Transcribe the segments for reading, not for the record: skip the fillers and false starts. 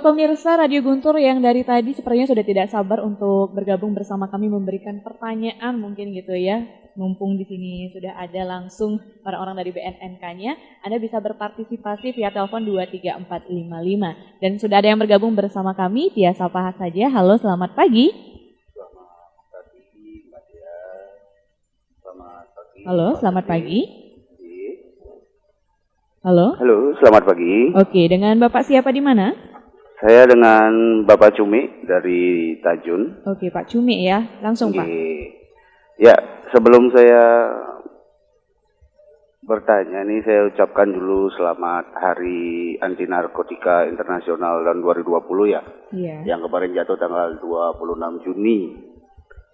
pemirsa Radio Guntur yang dari tadi sepertinya sudah tidak sabar untuk bergabung bersama kami memberikan pertanyaan mungkin gitu ya. Mumpung di sini sudah ada langsung orang-orang dari BNNK-nya, Anda bisa berpartisipasi via telepon 23455. Dan sudah ada yang bergabung bersama kami, via sapa saja. Halo, selamat pagi. Selamat pagi, Mbak Dia. Selamat pagi. Halo, selamat pagi. Halo. Halo, selamat pagi. Oke, dengan Bapak siapa di mana? Saya dengan Bapak Cumi dari Tajun. Oke, Pak Cumi ya. Langsung, Pak. Ya, sebelum saya bertanya nih, saya ucapkan dulu selamat Hari Anti Narkotika Internasional tahun 2020 ya. Iya. Yang kemarin jatuh tanggal 26 Juni.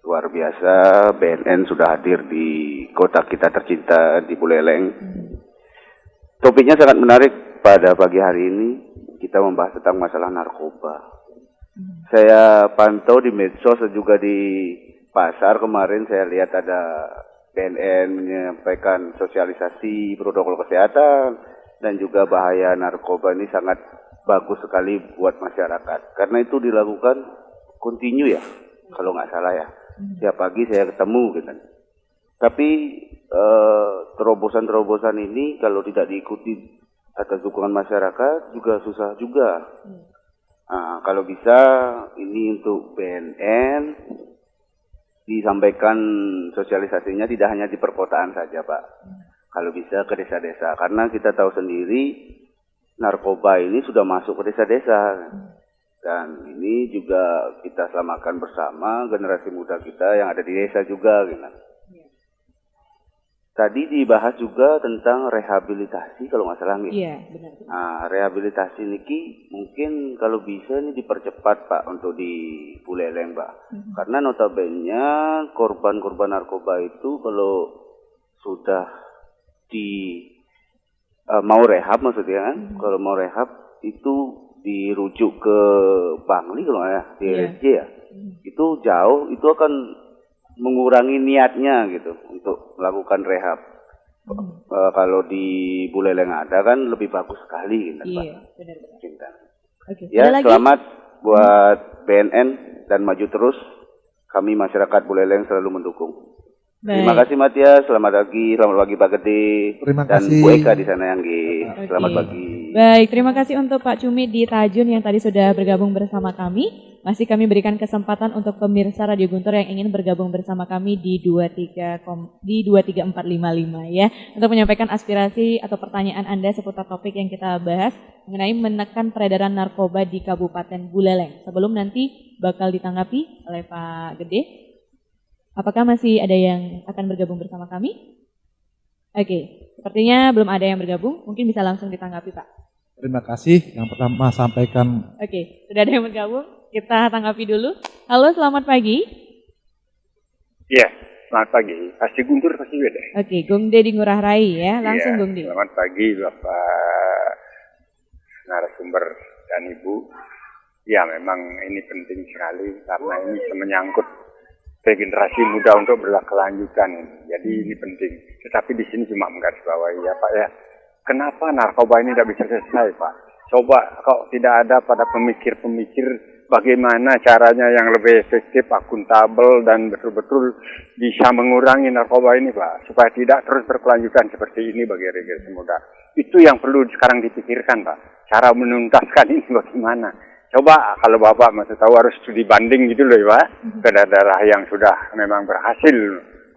Luar biasa, BNN sudah hadir di kota kita tercinta di Buleleng. Topiknya sangat menarik pada pagi hari ini. Kita membahas tentang masalah narkoba. Saya pantau di medsos dan juga di pasar kemarin saya lihat ada BNN menyampaikan sosialisasi protokol kesehatan dan juga bahaya narkoba ini sangat bagus sekali buat masyarakat. Karena itu dilakukan kontinu ya, kalau nggak salah ya. Tiap pagi saya ketemu gitu. Tapi terobosan-terobosan ini kalau tidak diikuti atas dukungan masyarakat juga susah juga. Nah, kalau bisa ini untuk BNN disampaikan sosialisasinya tidak hanya di perkotaan saja, Pak. Kalau bisa ke desa-desa, karena kita tahu sendiri narkoba ini sudah masuk ke desa-desa. Dan ini juga kita selamatkan bersama generasi muda kita yang ada di desa juga. Gitu. Tadi dibahas juga tentang rehabilitasi kalau nggak salah. Iya, benar. Nah, rehabilitasi niki mungkin kalau bisa ini dipercepat Pak untuk di Buleleng Pak. Karena notabene korban-korban narkoba itu kalau sudah mau rehab maksudnya kan, kalau mau rehab itu dirujuk ke Bangli kalau nggak ya, di RSJ ya. Itu jauh, itu akan mengurangi niatnya gitu untuk melakukan rehab. Kalau di Buleleng ada kan lebih bagus sekali gitu, Pak. Iya, benar-benar. Okay. Ya, selamat buat BNN dan maju terus. Kami masyarakat Buleleng selalu mendukung. Baik. Terima kasih Matias, selamat pagi Pak Gede. Terima dan kasih. Bu Eka di sana yang selamat pagi. Baik, terima kasih untuk Pak Cumi di Tajun yang tadi sudah bergabung bersama kami. Masih kami berikan kesempatan untuk pemirsa Radio Guntur yang ingin bergabung bersama kami di 23455 ya, untuk menyampaikan aspirasi atau pertanyaan Anda seputar topik yang kita bahas mengenai menekan peredaran narkoba di Kabupaten Buleleng. Sebelum nanti bakal ditanggapi oleh Pak Gede, apakah masih ada yang akan bergabung bersama kami? Oke, sepertinya belum ada yang bergabung, mungkin bisa langsung ditanggapi Pak. Terima kasih yang pertama sampaikan. Oke, sudah ada yang bergabung, kita tanggapi dulu. Halo, selamat pagi. Iya, selamat pagi. Pasti Guntur pasti beda. Oke, Gung De di Ngurah Rai ya, langsung Gung De. Selamat pagi Bapak narasumber dan Ibu. Ya, memang ini penting sekali karena ini menyangkut regenerasi muda untuk berkelanjutan. Jadi ini penting. Tetapi di sini cuma menggarisbawahi ya Pak ya. Kenapa narkoba ini tidak bisa selesai Pak? Coba kok tidak ada pada pemikir-pemikir bagaimana caranya yang lebih efektif, akuntabel dan betul-betul bisa mengurangi narkoba ini Pak. Supaya tidak terus berkelanjutan seperti ini bagi regenerasi muda. Itu yang perlu sekarang dipikirkan Pak. Cara menuntaskan ini bagaimana? Coba kalau Bapak masih tahu harus studi banding gitu loh ya Pak. Ke daerah yang sudah memang berhasil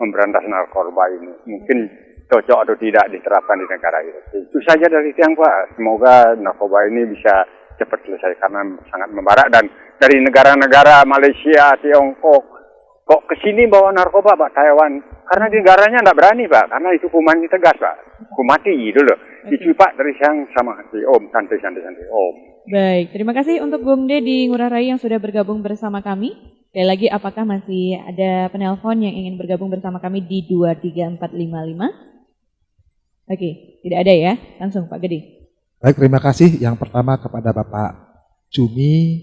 memberantas narkoba ini. Mungkin cocok atau tidak diterapkan di negara itu. Itu saja dari tiang Pak. Semoga narkoba ini bisa cepat selesai karena sangat membara. Dan dari negara-negara Malaysia, Tiongkok, kok kesini bawa narkoba Pak, Taiwan. Karena di negaranya tidak berani Pak. Karena itu hukumannya tegas Pak. Hukum mati gitu loh. Itu Pak dari siang sama si Om, santai-santai Om. Baik, terima kasih untuk Gung De di Ngurah Rai yang sudah bergabung bersama kami. Sekali lagi, apakah masih ada penelpon yang ingin bergabung bersama kami di 23455? Oke, tidak ada ya. Langsung Pak Gede. Baik, terima kasih. Yang pertama kepada Bapak Cumi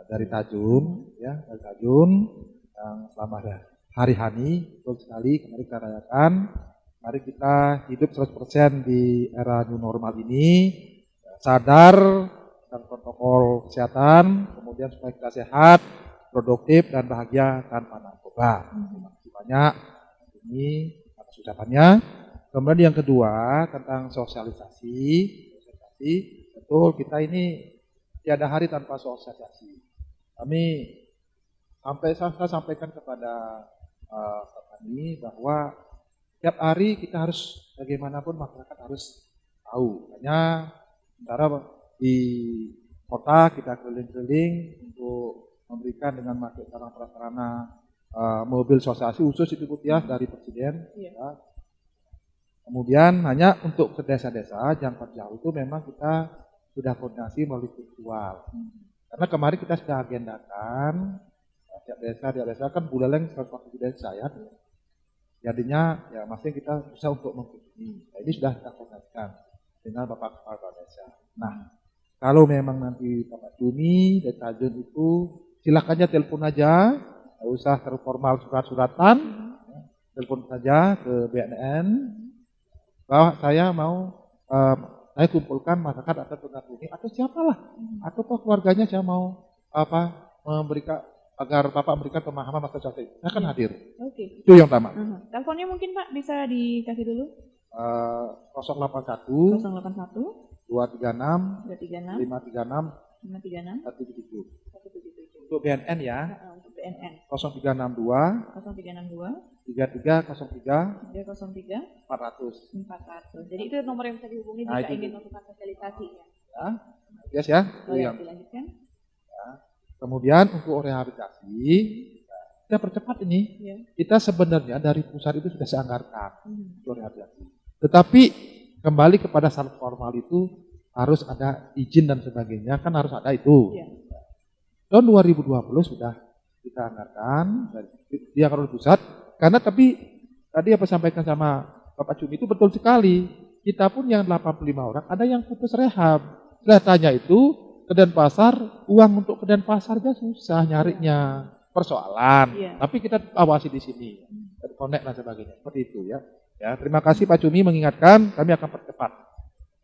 dari Tajun, ya, dari Tajun yang selamat hari Hani, betul sekali. Kemarin kita rayakan. Mari kita hidup 100% di era new normal ini, sadar tentang protokol kesehatan, kemudian supaya kita sehat, produktif dan bahagia tanpa narkoba. Terima kasih banyak ini atas ucapannya. Kemudian yang kedua tentang sosialisasi, betul kita ini tiada hari tanpa sosialisasi. Kami saya sampaikan kepada kami bahwa setiap hari kita harus bagaimanapun masyarakat harus tahu. Hanya sementara di kota kita keliling-keliling untuk memberikan dengan pakai sarana-prasarana mobil sosialisasi khusus itu Putias dari Presiden. Ya. Kemudian hanya untuk ke desa-desa jangkauan jauh itu memang kita sudah koordinasi melalui virtual. Karena kemarin kita sudah agendakan tiap desa kan Buleleng salah satu desa ya. Jadinya ya masih kita bisa untuk mengikuti. Nah, ini sudah kita koordinasikan dengan Bapak Kepala Desa. Nah, kalau memang nanti Bapak Juni dan Tajun itu silakan aja telepon aja, nggak usah terformal surat-suratan, telepon saja ke BNN bahwa saya mau saya kumpulkan masyarakat atau penghuni atau siapalah atau keluarganya saya mau memberikan agar Bapak memberikan pemahaman masalah sosial. Saya akan hadir. Oke. Itu yang pertama. Teleponnya mungkin Pak bisa dikasih dulu. 081 081 236 236 536 536 177. 177. Untuk BNN ya. Untuk BNN. 0362 0362 3303 303 400. 400. Jadi itu nomor yang bisa dihubungi Nah, jika itu. ingin melakukan sosialisasi ya. Ya. Yes ya. Itu Boleh yang. dilanjutkan? Kemudian untuk rehabilitasi kita percepat ini. Ya. Kita sebenarnya dari pusat itu sudah seanggarkan untuk rehabilitasi. Tetapi kembali kepada syarat formal itu harus ada izin dan sebagainya kan harus ada itu. Ya. Tahun 2020 sudah kita anggarkan dari dia kalau pusat karena tapi tadi apa sampaikan sama Bapak Cumi itu betul sekali. Kita pun yang 85 orang ada yang putus rehab. Kelihatannya itu ke Denpasar, uang untuk ke Denpasar aja susah nyarinya, persoalan. Iya. Tapi kita awasi di sini, connect dan sebagainya. Seperti itu ya. Ya, terima kasih Pak Cumi mengingatkan, kami akan percepat.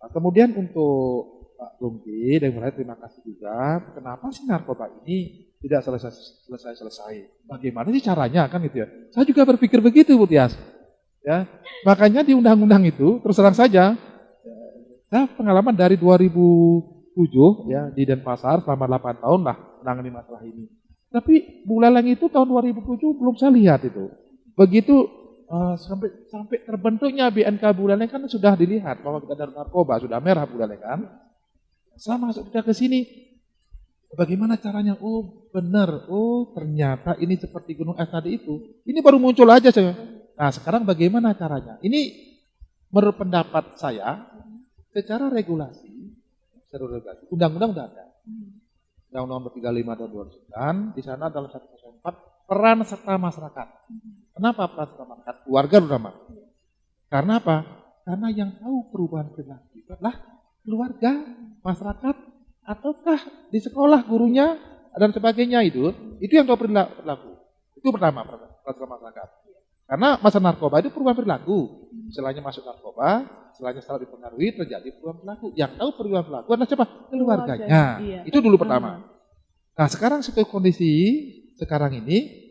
Nah, kemudian untuk Pak Lungki dan mulai terima kasih juga. Kenapa sih narkoba ini tidak selesai? Bagaimana sih caranya kan gitu ya? Saya juga berpikir begitu, Bu Tias. Ya, makanya di undang-undang itu terus terang saja. Saya pengalaman dari 2007 ya di Denpasar selama 8 tahun lah menangani masalah ini. Tapi Buleleng itu tahun 2007 belum saya lihat itu. Begitu sampai terbentuknya BNK Buleleng kan sudah dilihat bahwa kita ada narkoba, sudah merah Buleleng kan. Saya masuk ke sini, bagaimana caranya? Oh benar, oh ternyata ini seperti gunung es tadi itu. Ini baru muncul aja saya. Nah sekarang bagaimana caranya? Ini menurut pendapat saya, secara regulasi, undang-undang sudah ada. Undang-undang nomor 35 tahun 2009, di sana dalam 104 peran serta masyarakat. Kenapa peran serta masyarakat? Keluarga terutama. Karena apa? Karena yang tahu perubahan perilaku itu adalah keluarga, masyarakat, ataukah di sekolah gurunya dan sebagainya itu yang tahu perilaku. Itu pertama peran serta masyarakat. Karena masalah narkoba itu perubahan perilaku. Selainnya masuk narkoba, selainnya salah dipengaruhi terjadi perubahan perilaku. Yang tahu perubahan perilaku adalah siapa? Keluarganya. Iya. Itu dulu pertama. Nah sekarang situasi kondisi sekarang ini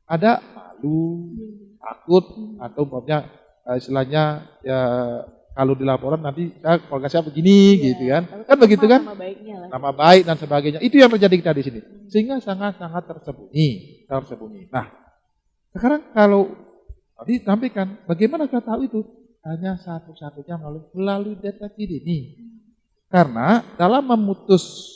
ada malu, takut atau umpamanya istilahnya ya kalau di laporan nanti keluarga saya begini gitu kan. Kan begitu kan? Nama baik dan sebagainya. Itu yang terjadi kita di sini. Sehingga sangat-sangat tersembunyi. Nah, sekarang kalau tadi sampaikan, bagaimana kita tahu itu? Hanya satu-satunya melalui deteksi dini. Karena dalam memutus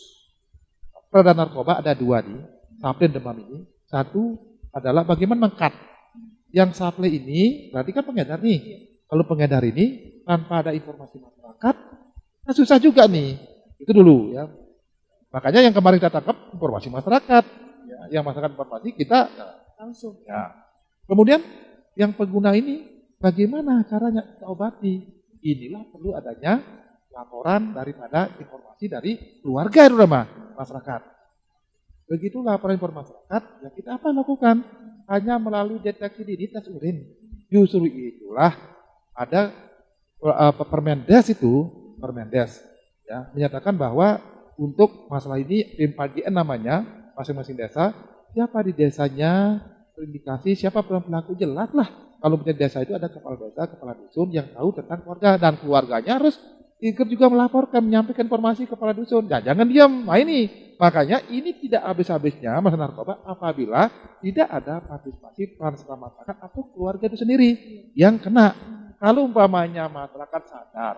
peredaran narkoba ada dua nih, supply dan demam ini. Satu adalah bagaimana mengkat. Yang supply ini berarti kan pengedar nih. Kalau pengedar ini tanpa ada informasi masyarakat, kan susah juga nih. Itu dulu ya. Makanya yang kemarin kita tangkap informasi masyarakat. Ya, yang masyarakat informasi kita langsung. Ya. Kemudian yang pengguna ini bagaimana caranya kita obati? Inilah perlu adanya laporan daripada informasi dari keluarga terutama masyarakat. Begitu laporan informasi masyarakat, ya kita apa lakukan? Hanya melalui deteksi dini tes urin. Justru itulah ada Permendes ya menyatakan bahwa untuk masalah ini tim PGN namanya, masing-masing desa, siapa di desanya terindikasi, siapa pelaku jelas lah. Kalau punya desa itu ada kepala desa, kepala dusun yang tahu tentang keluarga, dan keluarganya harus ikut juga melaporkan, menyampaikan informasi kepada dusun. Ya, jangan diam. Nah ini, makanya ini tidak habis-habisnya masalah narkoba apabila tidak ada partisipasi peran serta masyarakat atau keluarga itu sendiri yang kena. Kalau umpamanya masyarakat sadar,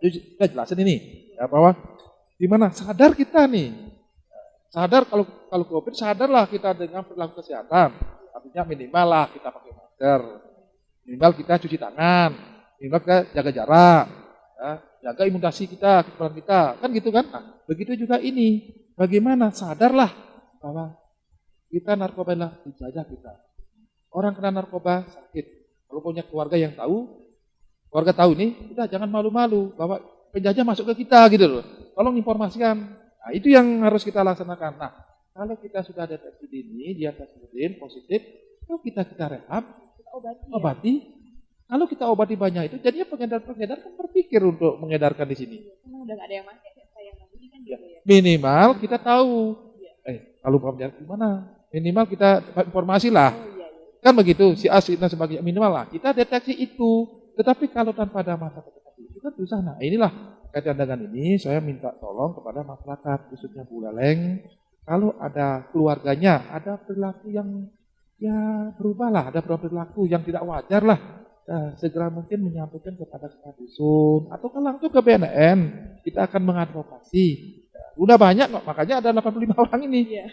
kita jelasin ini, ya bahwa di mana sadar kita nih, sadar kalau COVID sadarlah kita dengan perilaku kesehatan, artinya minimal lah kita pakai masker, minimal kita cuci tangan, minimal kita jaga jarak, ya, jaga imunisasi kita, kekebalan kita, kan gitu kan? Nah, begitu juga ini, bagaimana sadarlah bahwa kita narkoba adalah penjajah kita. Orang kena narkoba sakit. Kalau punya keluarga yang tahu, keluarga tahu nih, kita jangan malu-malu bahwa penjajah masuk ke kita gitu loh. Tolong informasikan. Nah, itu yang harus kita laksanakan. Nah, kalau kita sudah deteksi dini, dia tersebut positif, kalau kita rehab, kita obati. Kalau kita obati banyak itu, jadinya pengedar-pengedar kan berpikir untuk mengedarkan di sini. Emang udah nggak ada yang masuk, saya yang ini kan gitu ya. Minimal kita tahu. Kalau pengejar gimana? Minimal kita dapat informasi lah. Kan begitu, si A, si dan sebagainya, minimal lah. Kita deteksi itu. Tetapi kalau tanpa ada masyarakat itu kan susah. Nah inilah kaitan dengan ini, saya minta tolong kepada masyarakat, khususnya Buleleng, kalau ada keluarganya, ada perilaku yang ya berubah lah, ada perilaku yang tidak wajar lah, segera mungkin menyampaikan kepada kepala dusun, atau kalau langsung ke BNN, kita akan mengadvokasi. Udah banyak kok, makanya ada 85 orang ini. Iya.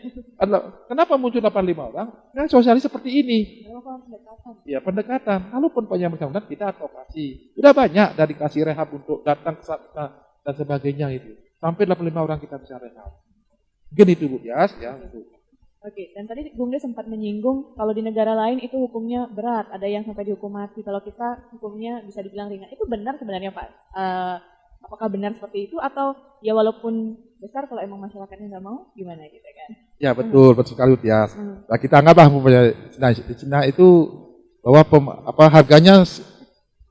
Kenapa muncul 85 orang? Nah, sosialis seperti ini. Pendekatan. Ya, pendekatan. Kalaupun punya bersangkutan, kita advokasi. Udah banyak dari kasih rehab untuk datang ke sana dan sebagainya itu. Sampai 85 orang kita bisa rehab. Mungkin itu Bu Yas, ya. Oke, dan tadi Bung De sempat menyinggung kalau di negara lain itu hukumnya berat, ada yang sampai dihukum mati. Kalau kita hukumnya bisa dibilang ringan. Itu benar sebenarnya Pak? Apakah benar seperti itu atau ya walaupun besar kalau emang masyarakatnya nggak mau gimana gitu kan? Ya betul sekali Tias. Nah, kita anggaplah di Cina itu bahwa harganya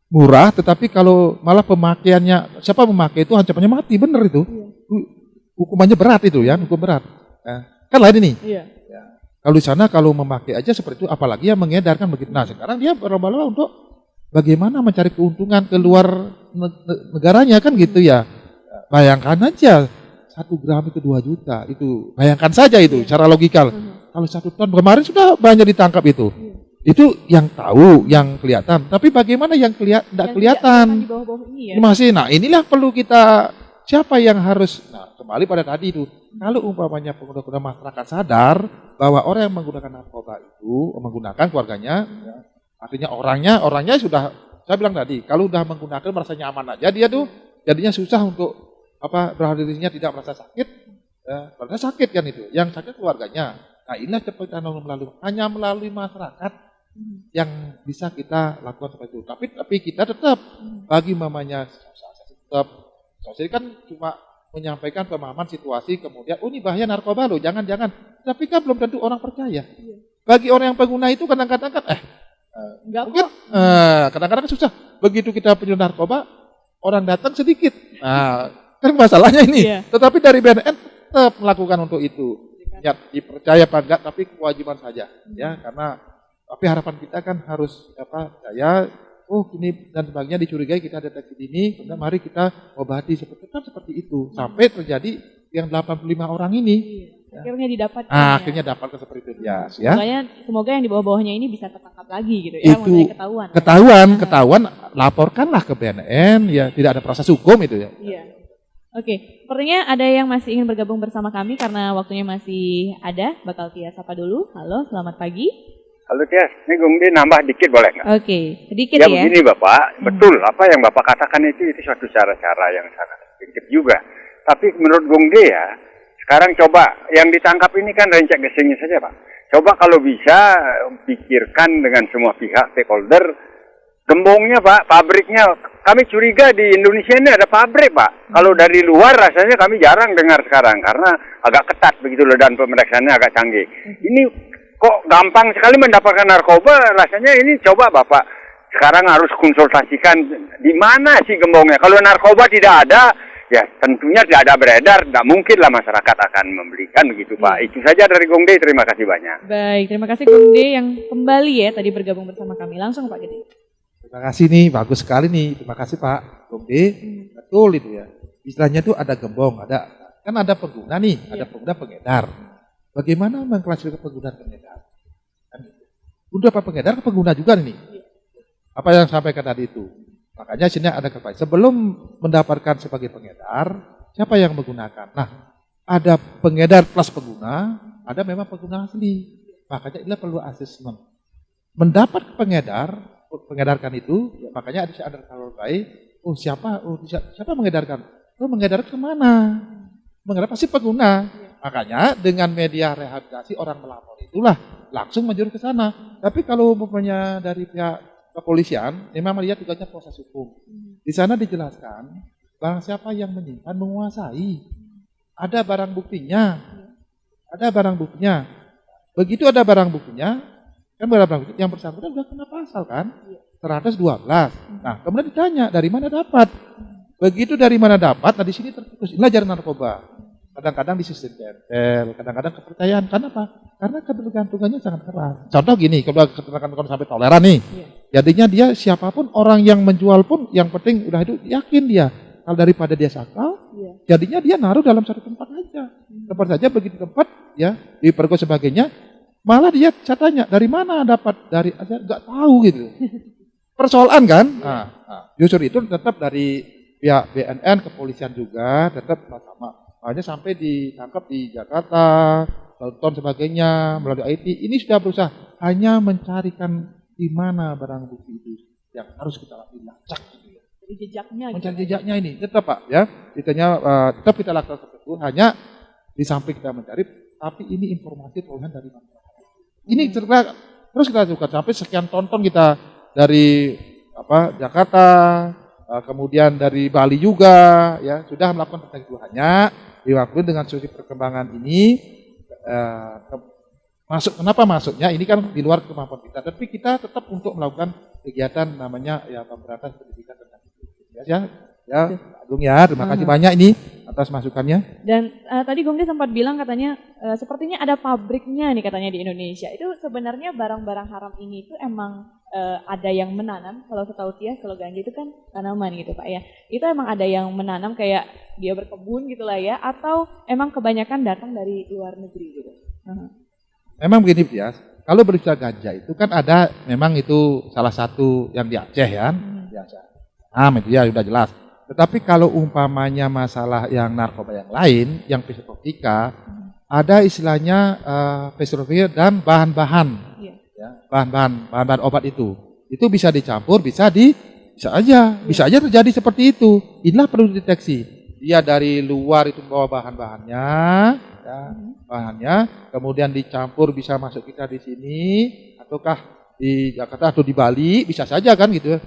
murah, tetapi kalau malah pemakaiannya siapa memakai itu ancamannya mati, bener itu. Iya. Hukumannya berat itu ya, hukum berat. Nah, kan lain ini. Iya. Ya. Kalau di sana kalau memakai aja seperti itu, apalagi yang mengedarkan begitu. Nah sekarang dia berlomba-lomba untuk bagaimana mencari keuntungan keluar negaranya kan gitu ya. Bayangkan aja 1 gram itu 2 juta, itu bayangkan saja itu secara logikal. Kalau 1 ton kemarin sudah banyak ditangkap itu. Itu yang tahu, yang kelihatan. Tapi bagaimana yang tidak kelihatan? Di bawah-bawah ini ya. Masih, nah inilah perlu kita, siapa yang harus, nah kembali pada tadi itu. Kalau umpamanya pengguna masyarakat sadar bahwa orang yang menggunakan narkoba itu, menggunakan keluarganya, ya, artinya orangnya sudah, saya bilang tadi, kalau udah menggunakan merasa nyaman aja, dia tuh jadinya susah untuk berhadirisnya tidak merasa sakit, karena sakit kan itu, yang sakit keluarganya. Nah inilah cepat hanya melalui masyarakat yang bisa kita lakukan seperti itu. Tapi kita tetap bagi mamanya tetap, saya kan cuma menyampaikan pemahaman situasi, kemudian ini bahaya narkoba loh, jangan. Tapi kan belum tentu orang percaya. Bagi orang yang pengguna itu kadang-kadang kan mungkin kadang-kadang susah. Begitu kita punya narkoba, orang datang sedikit. Nah kan masalahnya ini, tetapi dari BNN tetap melakukan untuk itu. Ya, dipercaya apa enggak, tapi kewajiban saja, ya, karena tapi harapan kita kan harus percaya, ini dan sebagainya dicurigai, kita deteksi dini, kemudian mari kita obati seperti itu, sampai terjadi yang 85 orang ini. Akhirnya didapatkan. Akhirnya dapatkan seperti itu, ya. Semoga yang di bawah-bawahnya ini bisa tertangkap lagi gitu ya, mulai ketahuan, laporkanlah ke BNN, ya, tidak ada proses hukum itu ya. Iya. Oke, sepertinya ada yang masih ingin bergabung bersama kami karena waktunya masih ada. Bakal Tia sapa dulu. Halo, selamat pagi. Halo Tias, ini Gung Di nambah dikit boleh nggak? Oke, sedikit ya. Ya begini Bapak, betul apa yang Bapak katakan itu suatu cara-cara yang sangat efektif juga. Tapi menurut Gung Di ya, sekarang coba yang ditangkap ini kan rencek gesingnya saja Pak. Coba kalau bisa pikirkan dengan semua pihak stakeholder, gembongnya Pak, pabriknya. Kami curiga di Indonesia ini ada pabrik Pak. Kalau dari luar rasanya kami jarang dengar sekarang karena agak ketat begitu loh dan pemeriksaannya agak canggih. Ini kok gampang sekali mendapatkan narkoba, rasanya ini coba Bapak sekarang harus konsultasikan di mana sih gembongnya. Kalau narkoba tidak ada, ya tentunya tidak ada beredar, tidak mungkin lah masyarakat akan membelikan begitu Pak. Itu saja dari Gong D, terima kasih banyak. Baik, terima kasih Gong D yang kembali ya tadi bergabung bersama kami. Langsung Pak Gede. Terima kasih nih, bagus sekali nih. Terima kasih Pak Gong D. Betul itu ya. Istilahnya tuh ada gembong, kan ada pengguna nih, ada pengguna pengedar. Bagaimana mengklasifikasi pengguna pengedar? Kan gitu. Udah apa pengedar ke pengguna juga nih. Apa yang sampaikan tadi itu. Makanya sini ada kaitan. Sebelum mendapatkan sebagai pengedar, siapa yang menggunakan? Nah, ada pengedar plus pengguna, ada memang pengguna asli. Makanya ini perlu asesmen. Mendapat pengedarkan itu, makanya ada kalau baik. Oh siapa mengedarkan? Oh mengedarkan kemana? Mengenai pasti pengguna. Makanya dengan media rehabilitasi orang melapor itulah langsung menjuru ke sana. Tapi kalau umpamanya dari pihak kepolisian, memang dia tugasnya proses hukum. Di sana dijelaskan barang siapa yang menyimpan menguasai. Ada barang buktinya. Begitu ada barang buktinya, kan barang bukti yang bersangkutan sudah kena pasal kan? 112. Nah, kemudian ditanya dari mana dapat? Begitu dari mana dapat, nah di sini terputus. Inilah jaringan narkoba. Kadang-kadang di sistem tempel, kadang-kadang kepercayaan. Kenapa? Karena ketergantungannya sangat keras. Contoh gini, kalau sampai toleran nih, jadinya dia siapapun orang yang menjual pun, yang penting udah itu yakin dia. Kalau daripada dia sakal, jadinya dia naruh dalam satu tempat aja. Tempat saja begitu tempat, ya dipergoki sebagainya. Malah dia saya tanya dari mana dapat, dari aja nggak tahu gitu. Persoalan kan? Justru itu tetap dari pihak BNN, kepolisian juga tetap sama. Hanya sampai ditangkap di Jakarta, Tonton sebagainya melalui IT. Ini sudah berusaha hanya mencarikan di mana barang bukti itu yang harus kita lacak. Gitu ya. Jadi jejaknya. Mencari jejaknya ini tetap Pak ya. Tetap kita lakukan tersebut. Hanya di samping kita mencari, tapi ini informasi perolehan dari masyarakat. Ini terus kita lakukan sampai sekian tonton kita dari Jakarta, kemudian dari Bali juga ya sudah melakukan penelitiannya. Diwakili dengan sisi perkembangan ini kenapa masuknya ini kan di luar kemampuan kita, tapi kita tetap untuk melakukan kegiatan namanya ya pemberantasan pendidikan tentang ya Agung ya terima kasih banyak ini atas masukannya. Dan tadi Gong D sempat bilang katanya sepertinya ada pabriknya nih katanya di Indonesia. Itu sebenarnya barang-barang haram ini itu emang ada yang menanam, kalau setahu Tias, kalau ganja itu kan tanaman gitu Pak ya. Itu emang ada yang menanam kayak dia berkebun gitu lah ya, atau emang kebanyakan datang dari luar negeri gitu? Memang begini Tias, kalau berbicara ganja itu kan ada, memang itu salah satu yang di Aceh ya, di Aceh. Itu ya sudah jelas. Tetapi kalau umpamanya masalah yang narkoba yang lain, yang psikotropika, ada istilahnya psikotropika dan bahan-bahan. Bahan-bahan obat itu bisa dicampur, bisa aja terjadi seperti itu. Inilah perlu deteksi. Dia dari luar itu bawa bahannya, kemudian dicampur bisa masuk kita di sini, ataukah di Jakarta atau di Bali, bisa saja kan gitu.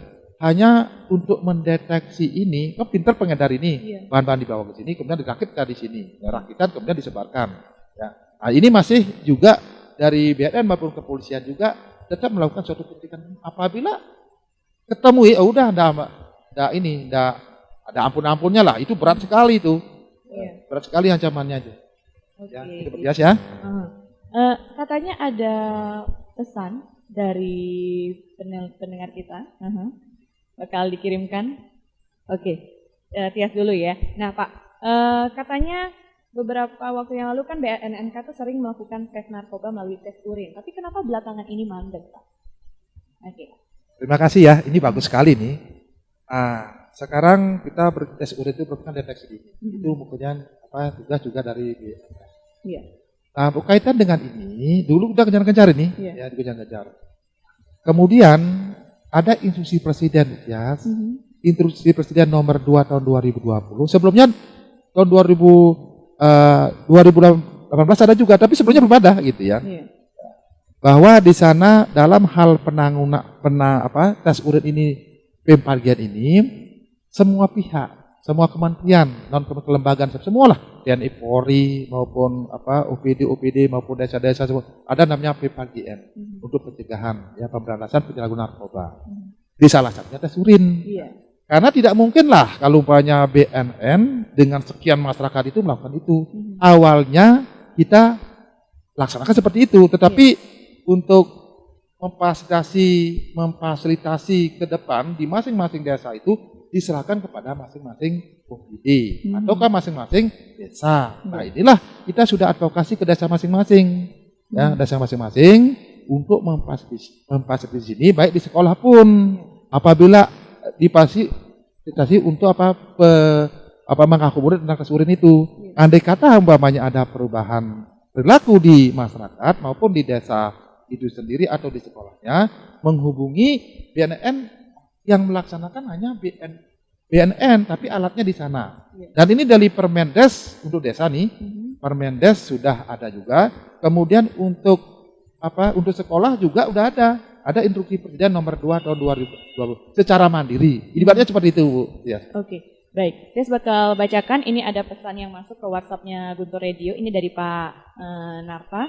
Hanya untuk mendeteksi ini, kan pintar pengedar ini, bahan-bahan dibawa ke sini, kemudian dirakitkan di sini, rakitan kemudian disebarkan. Ya. Nah, ini masih juga dari BNN maupun kepolisian juga tetap melakukan suatu pendidikan. Apabila ketemu ya udah ada ampun-ampunnya lah, itu berat sekali itu. Berat sekali ancamannya aja. Ya, itu biasa ya. Katanya ada pesan dari pendengar kita. Bakal dikirimkan. Oke. Tias dulu ya. Nah, Pak, katanya beberapa waktu yang lalu kan BNNK tuh sering melakukan tes narkoba melalui tes urin. Tapi kenapa belakangan ini mandek, Pak? Oke. Terima kasih ya, ini bagus sekali nih. Sekarang kita bertes urin itu merupakan deteksi dini. Itu kemudian tugas juga dari BNNK. Iya. Nah, berkaitan dengan ini, dulu udah kejar-kejar ini, ya dikejar-kejar. Kemudian ada instruksi presiden, ya, instruksi presiden nomor 2 tahun 2020. Sebelumnya tahun 2018 ada juga, tapi sebelumnya belum ada gitu ya. Bahwa di sana dalam hal tes urin ini, pembagian ini, semua pihak, semua kementerian, non kelembagaan, semualah, TNI, Polri maupun OPD maupun desa-desa semua ada namanya PPGN untuk pencegahan ya pemberantasan penyalahgunaan narkoba. Di salah satunya tes urin. Karena tidak mungkin lah kalau umpamanya BNN dengan sekian masyarakat itu melakukan itu. Awalnya kita laksanakan seperti itu, tetapi untuk memfasilitasi ke depan di masing-masing desa itu diserahkan kepada masing-masing OPD ataukah masing-masing desa. Nah, inilah kita sudah advokasi ke desa masing-masing. Ya, desa masing-masing untuk memfasilitasi ini baik di sekolah pun. Apabila difasilitasi untuk mengakomodir tentang kesulitan itu. Andai kata umpamanya ada perubahan perilaku di masyarakat maupun di desa itu sendiri atau di sekolahnya, menghubungi BNN yang melaksanakan hanya BNN, tapi alatnya di sana. Dan ini dari Permendes untuk desa nih, Permendes sudah ada juga. Kemudian untuk sekolah juga udah ada instruksi Presiden nomor 2 tahun 2020 secara mandiri. Ibaratnya seperti itu, Bu. Ya. Oke, baik. Saya bakal bacakan. Ini ada pesan yang masuk ke WhatsApp-nya Guntur Radio. Ini dari Pak Narta.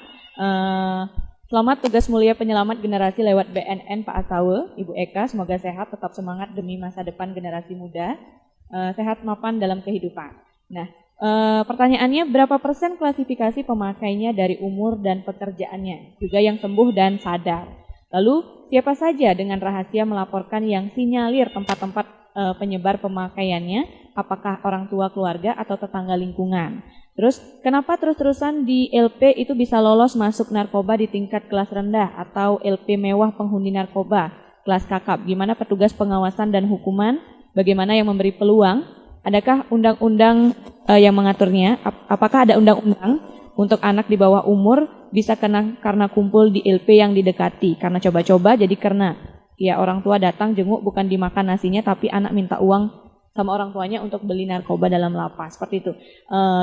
Selamat tugas mulia penyelamat generasi lewat BNN Pak Asawe, Ibu Eka. Semoga sehat, tetap semangat demi masa depan generasi muda. Sehat mapan dalam kehidupan. Nah, pertanyaannya, berapa persen klasifikasi pemakainya dari umur dan pekerjaannya, juga yang sembuh dan sadar? Lalu, siapa saja dengan rahasia melaporkan yang sinyalir tempat-tempat penyebar pemakaiannya, apakah orang tua keluarga atau tetangga lingkungan? Terus, kenapa terus-terusan di LP itu bisa lolos masuk narkoba di tingkat kelas rendah atau LP mewah penghuni narkoba, kelas kakap? Gimana petugas pengawasan dan hukuman? Bagaimana yang memberi peluang? Adakah undang-undang yang mengaturnya? Apakah ada undang-undang untuk anak di bawah umur bisa kena karena kumpul di LP yang didekati? Karena coba-coba jadi kena. Ya, orang tua datang jenguk bukan dimakan nasinya, tapi anak minta uang sama orang tuanya untuk beli narkoba dalam lapas. Seperti itu.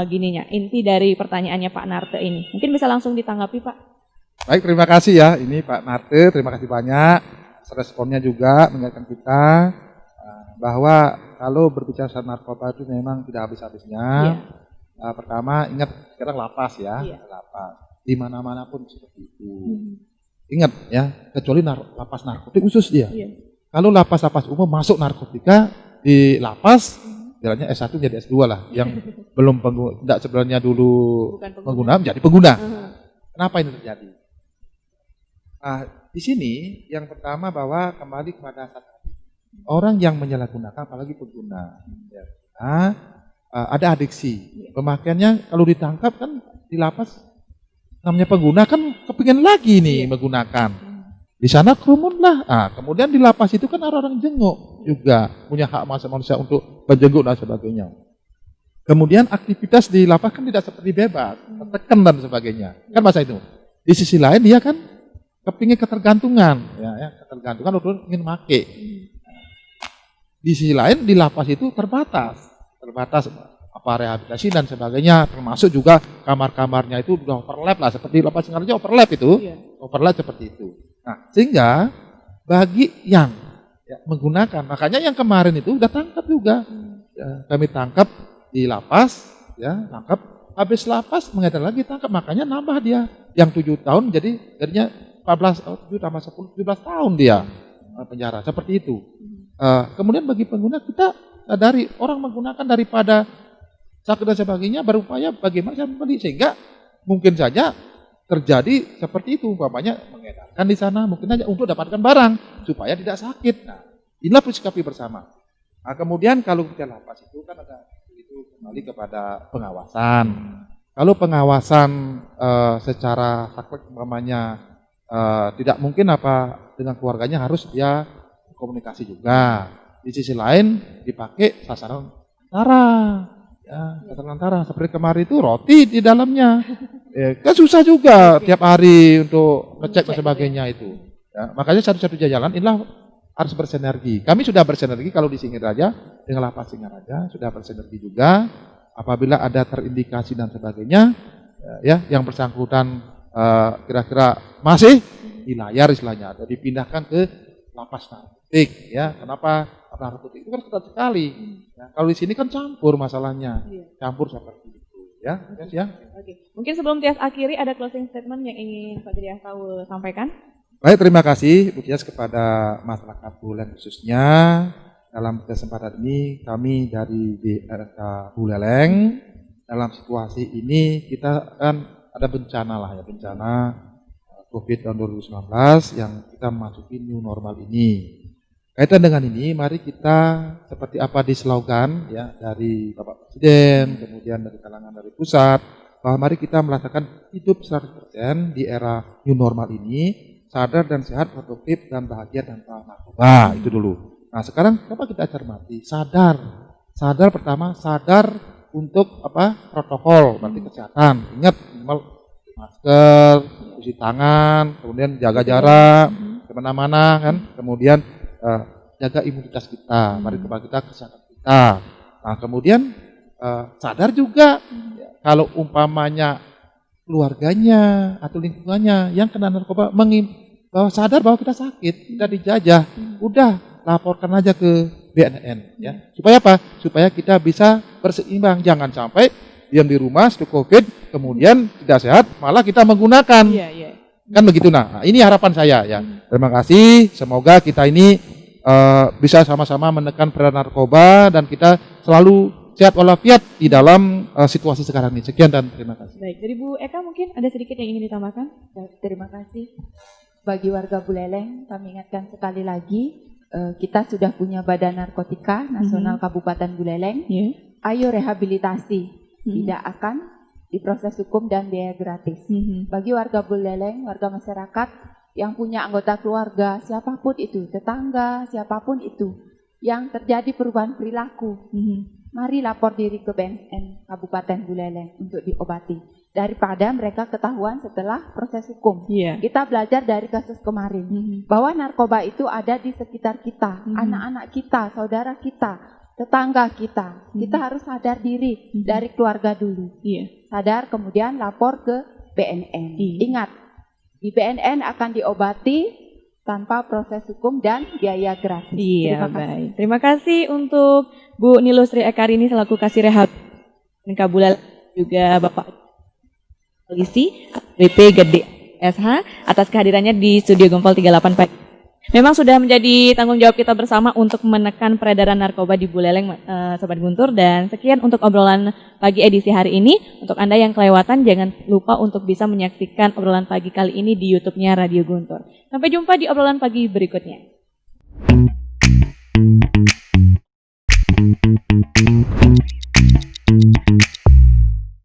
Gininya, inti dari pertanyaannya Pak Narte ini. Mungkin bisa langsung ditanggapi, Pak. Baik, terima kasih ya. Ini Pak Narte, terima kasih banyak. Responnya juga mengingatkan kita bahwa kalau berbicara soal narkoba itu memang tidak habis-habisnya. Pertama, ingat sekarang lapas ya. Lapas. Di mana-mana pun seperti itu. Ingat ya, kecuali lapas narkotik khusus dia. Kalau lapas-lapas umum masuk narkotika di lapas, jalannya S1 jadi S2 lah. Yang belum pengguna, tidak sebenarnya dulu pengguna menjadi pengguna. Kenapa ini terjadi? Nah, di sini yang pertama bahwa kembali kepada orang yang menyalahgunakan, apalagi pengguna. Ada adiksi. Pemakaiannya kalau ditangkap kan di lapas, namanya pengguna kan kepingin lagi nih menggunakan. Di sana kerumun lah. Kemudian di lapas itu kan orang-orang jenguk juga, punya hak manusia untuk menjenguk dan sebagainya. Kemudian aktivitas di lapas kan tidak seperti bebas, tertekan dan sebagainya. Kan masa itu. Di sisi lain dia kan kepingin ketergantungan, ketergantungan untuk ingin make. Di sisi lain di lapas itu terbatas apa rehabilitasi dan sebagainya, termasuk juga kamar-kamarnya itu sudah overlap lah, seperti lapas Singaraja overlap itu, overlap seperti itu. Nah, sehingga bagi yang menggunakan, makanya yang kemarin itu udah tangkap juga, kami tangkap di lapas, tangkap habis lapas mengejar lagi tangkap, makanya nambah dia, yang 7 tahun jadi jadinya 14 7 tambah 10 17 tahun dia penjara, seperti itu. Kemudian bagi pengguna kita dari orang menggunakan daripada sakit dan sebagainya berupaya bagaimana cara membeli, sehingga mungkin saja terjadi seperti itu, umpamanya mengedarkan di sana mungkin saja untuk dapatkan barang supaya tidak sakit. Nah, inilah persikapi bersama. Nah, kemudian kalau kita lapas itu kan ada itu kembali kepada pengawasan. Kalau pengawasan secara sakit umpamanya tidak mungkin dengan keluarganya harus dia komunikasi juga. Di sisi lain dipakai sasaran antara, seperti kemarin itu roti di dalamnya. Kan susah juga tiap hari untuk ngecek dan sebagainya itu. Makanya satu-satunya jalan inilah harus bersinergi. Kami sudah bersinergi kalau di Singaraja dengan lapas Singaraja sudah bersinergi juga. Apabila ada terindikasi dan sebagainya, yang bersangkutan kira-kira masih dilayar istilahnya atau dipindahkan ke lapas narkotik. Kenapa narkotik itu kan ketat sekali. Kalau di sini kan campur masalahnya, campur seperti itu. Oke. Mungkin sebelum Tias akhiri ada closing statement yang ingin Pak Gede Asawe sampaikan. Baik, terima kasih Bu Tias kepada masyarakat Buleleng khususnya. dalam kesempatan ini kami dari DRK Buleleng, dalam situasi ini kita kan ada bencana lah ya, bencana COVID tahun 2019 yang kita memasuki new normal ini. Kaitan dengan ini, mari kita seperti apa di slogan ya dari Bapak Presiden, kemudian dari kalangan dari pusat, bahwa mari kita merasakan hidup 100% di era new normal ini, sadar dan sehat, produktif dan bahagia tanpa narkoba. Itu dulu. Nah sekarang coba kita cermati, sadar pertama, sadar untuk protokol, berarti kesehatan. Ingat minimal masker, cuci tangan, kemudian jaga jarak kemana-mana kan, kemudian jaga imunitas kita, mari coba kita kesehatan kita. Nah kemudian sadar juga kalau umpamanya keluarganya atau lingkungannya yang kena narkoba bahwa sadar bahwa kita sakit, kita dijajah, udah laporkan aja ke BNN ya. Supaya apa? Supaya kita bisa berseimbang, jangan sampai diam di rumah stok COVID kemudian tidak sehat malah kita menggunakan. Kan begitu. Nah, ini harapan saya ya. Terima kasih, semoga kita ini bisa sama-sama menekan peredaran narkoba dan kita selalu sehat walafiat di dalam situasi sekarang ini. Sekian dan terima kasih. Baik, dari Bu Eka mungkin ada sedikit yang ingin ditambahkan? Terima kasih. Bagi warga Buleleng, kami ingatkan sekali lagi, kita sudah punya Badan Narkotika Nasional Kabupaten Buleleng. Ayo rehabilitasi, tidak akan diproses hukum dan biaya gratis. Bagi warga Buleleng, warga masyarakat yang punya anggota keluarga, siapapun itu, tetangga, siapapun itu, yang terjadi perubahan perilaku, mari lapor diri ke BNN Kabupaten Buleleng untuk diobati. Daripada mereka ketahuan setelah proses hukum. Kita belajar dari kasus kemarin, bahwa narkoba itu ada di sekitar kita, anak-anak kita, saudara kita, tetangga kita. Kita harus sadar diri dari keluarga dulu. Sadar kemudian lapor ke BNN. Ingat, di BNN akan diobati tanpa proses hukum dan biaya gratis. Terima kasih. Baik. Terima kasih untuk Bu Nilusri Ekarini selaku Kasih Rehab Buleleng, juga Bapak Polisi BP Gede SH atas kehadirannya di Studio Gempol 38 pagi. Memang sudah menjadi tanggung jawab kita bersama untuk menekan peredaran narkoba di Buleleng, Sobat Guntur. Dan sekian untuk obrolan pagi edisi hari ini. Untuk Anda yang kelewatan, jangan lupa untuk bisa menyaksikan obrolan pagi kali ini di YouTube-nya Radio Guntur. Sampai jumpa di obrolan pagi berikutnya.